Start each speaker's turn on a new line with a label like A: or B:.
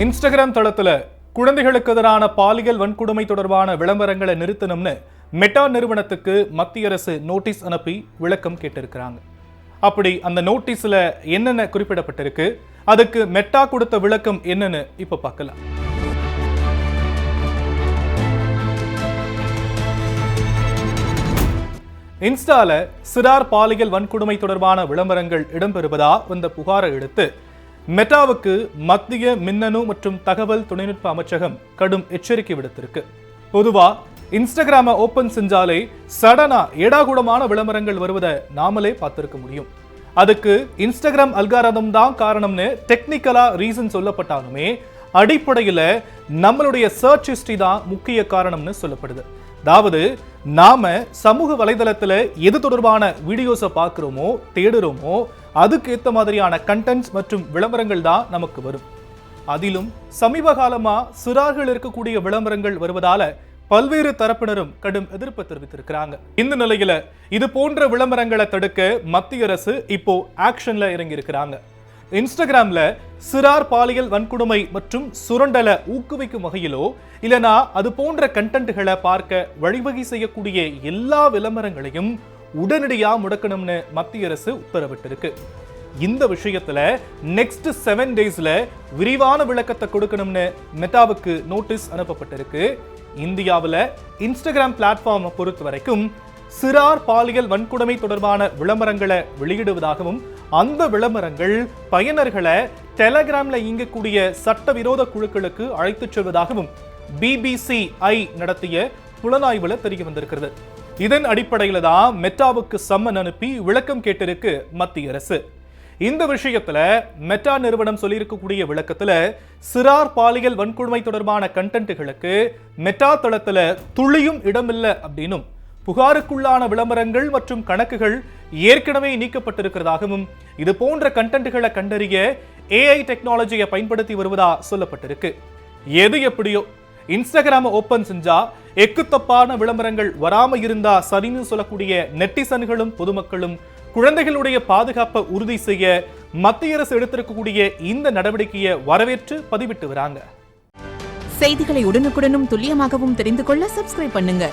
A: Instagram தளத்துல குழந்தைகளுக்கு எதிரான பாலியல் வன்கொடுமை தொடர்பான விளம்பரங்களை நிறுத்தணும்னு மெட்டா நிறுவனத்துக்கு மத்திய அரசு நோட்டீஸ் அனுப்பி விளக்கம் கேட்டிருக்கிறாங்க. அப்படி அந்த நோட்டீஸ்ல என்னென்ன குறிப்பிடப்பட்டிருக்கு, அதுக்கு மெட்டா கொடுத்த விளக்கம் என்னன்னு இப்ப பார்க்கலாம். இன்ஸ்டால சிறார் பாலியல் வன்கொடுமை தொடர்பான விளம்பரங்கள் இடம்பெறுவதா வந்த புகாரை எடுத்து மெட்டாவுக்கு மத்திய மின்னணு மற்றும் தகவல் தொழில்நுட்ப அமைச்சகம் கடும் எச்சரிக்கை விடுத்திருக்கு. பொதுவா இன்ஸ்டாகிராம ஓபன் செஞ்சாலே சடனா ஏடாகூடமான விளம்பரங்கள் வருவதை நாமளே பார்த்திருக்க முடியும். அதுக்கு இன்ஸ்டாகிராம் அல்காரிதம் தான் காரணம்னு டெக்னிக்கலா ரீசன் சொல்லப்பட்டாலுமே அடிப்படையில நம்மளுடைய சர்ச் ஹிஸ்டரி தான் முக்கிய காரணம்னு சொல்லப்படுது. அதாவது நாம சமூக வலைதளத்துல எது தொடர்பான வீடியோஸை பார்க்கிறோமோ தேடுறோமோ அதுக்கு ஏற்ற மாதிரியான கண்டென்ட்ஸ் மற்றும் விளம்பரங்கள் தான் நமக்கு வரும். அதிலும் சமீப காலமா சிறார்கள் இருக்கக்கூடிய விளம்பரங்கள் வருவதால பல்வேறு தரப்பினரும் கடும் எதிர்ப்பு தெரிவித்திருக்கிறாங்க. இந்த நிலையில இது போன்ற விளம்பரங்களை தடுக்க மத்திய அரசு இப்போ ஆக்ஷன்ல இறங்கி இருக்கிறாங்க. இன்ஸ்டாகிராம்ல சிறார் பாலியல் வன்கொடுமை மற்றும் சுரண்டலை ஊக்குவிக்கும் வகையிலோ இல்லனா அது போன்ற கண்டென்ட்களை பார்க்க வழிவகை செய்யக்கூடிய எல்லா விளம்பரங்களையும் உடனடியா முடக்கணும்னு மத்திய அரசு உத்தரவிட்டிருக்கு. இந்த விஷயத்துல நெக்ஸ்ட் 7 டேஸ்ல விரிவான விளக்கத்தை கொடுக்கணும்னு மெட்டாவுக்கு நோட்டீஸ் அனுப்பப்பட்டிருக்கு. இந்தியாவில் இன்ஸ்டாகிராம் பிளாட்ஃபார்மை பொறுத்த வரைக்கும் சிறார் பாலியல் வன்கொடுமை தொடர்பான விளம்பரங்களை வெளியிடுவதாகவும் அந்த விளம்பரங்கள் பயனர்களை டெலகிராம்ல இயங்கக்கூடிய சட்டவிரோத குழுக்களுக்கு அழைத்துச் செல்வதாகவும் BBC நடத்திய புலனாய்வுல தெரிய வந்திருக்கிறது. இதன் அடிப்படையில தான் மெட்டாவுக்கு சம்மன் அனுப்பி விளக்கம் கேட்டிருக்கு மத்திய அரசு. இந்த விஷயத்துல மெட்டா நிறுவனம் சொல்லியிருக்கக்கூடிய விளக்கத்துல சிறார் பாலியல் வன்கொடுமை தொடர்பான கண்டென்ட்களுக்கு மெட்டா தளத்துல துளியும் இடமில்லை அப்படின்னும் புகாருக்குள்ளான விளம்பரங்கள் மற்றும் கணக்குகள் ஏற்கனவே நீக்கப்பட்டிருக்கிறதாகவும் இது போன்ற கண்டென்ட்களை கண்டறிய AI டெக்னாலஜியை பயன்படுத்தி வருவதா சொல்லப்பட்டிருக்கு. எது எப்படியோ இன்ஸ்டாகிராம ஓபன் செஞ்சா எக்குத்தப்பான விளம்பரங்கள் வராம இருந்தா சரின்னு சொல்லக்கூடிய நெட்டிசன்களும் பொதுமக்களும் குழந்தைகளுடைய பாதுகாப்பை உறுதி செய்ய மத்திய அரசு எடுத்திருக்கக்கூடிய இந்த நடவடிக்கையை வரவேற்று பதிவிட்டு வராங்க.
B: செய்திகளை உடனுக்குடனும் துல்லியமாகவும் தெரிந்து கொள்ள சப்ஸ்கிரைப் பண்ணுங்க.